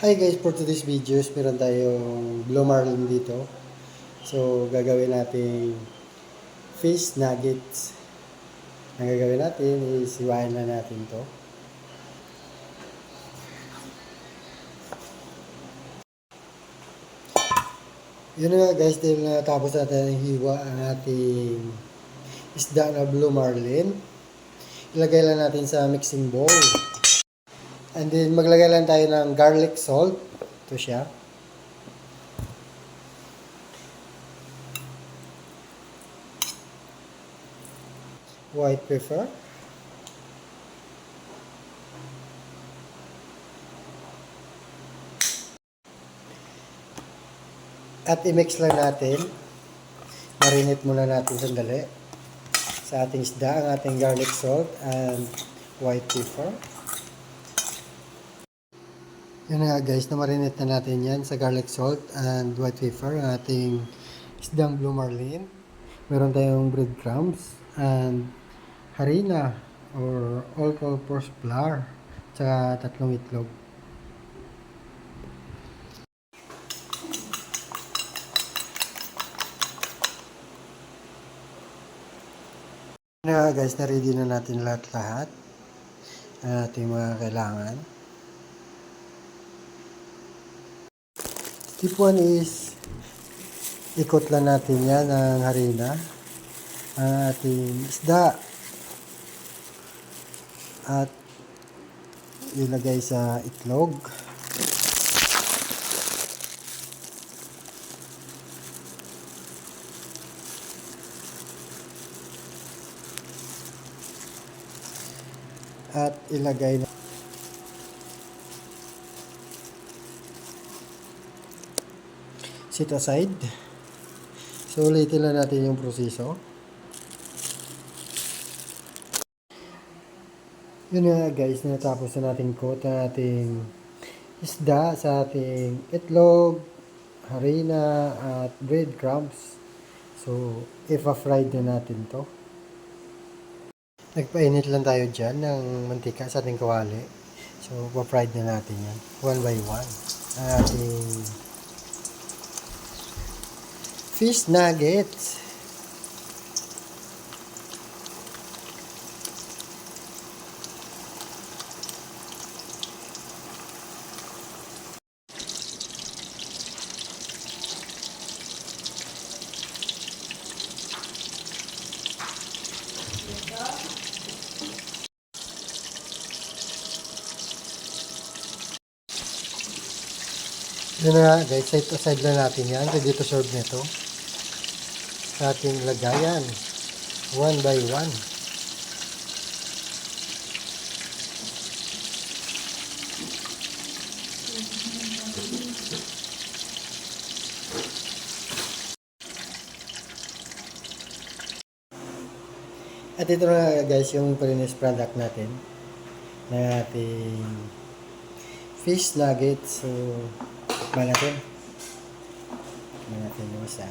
Hi guys, for today's videos, meron tayong blue marlin dito. So, gagawin natin fish nuggets. Ang gagawin natin is iwain na natin to. Yun nga guys, dahil natapos natin hiwa ang ating isda na blue marlin. Ilagay lang natin sa mixing bowl. And then, maglagay lang tayo ng garlic salt. Ito siya. White pepper. At i-mix lang natin. Marinate muna natin sandali. Sa ating isda, ang ating garlic salt and white pepper. Yun nga guys, na-marinate na natin yan sa garlic salt and white pepper, ang ating isdang blue marlin. Meron tayong breadcrumbs and harina or all-purpose flour, tsaka 3 itlog. Yun nga guys, na-ready na natin lahat-lahat ang ating mga kailangan. Step 1 is ikot lang natin yan ng harina ang ating isda at ilagay sa itlog. At ilagay na set aside. So ulitin lang natin yung proseso. Yun nga guys, natapos na natin coat ang ating isda sa ating itlog, harina at breadcrumbs. So ipa-fried na natin to. Nagpainit lang tayo dyan ng mantika sa ating kawali. So pa-fried na natin yan one by one ang ating fish nuggets. Yun na guys, set aside lang natin yan. Ready to serve nito sa ating lagayan one by one. At ito na guys yung finished product natin na ating fish nuggets. So tikman natin yung isa.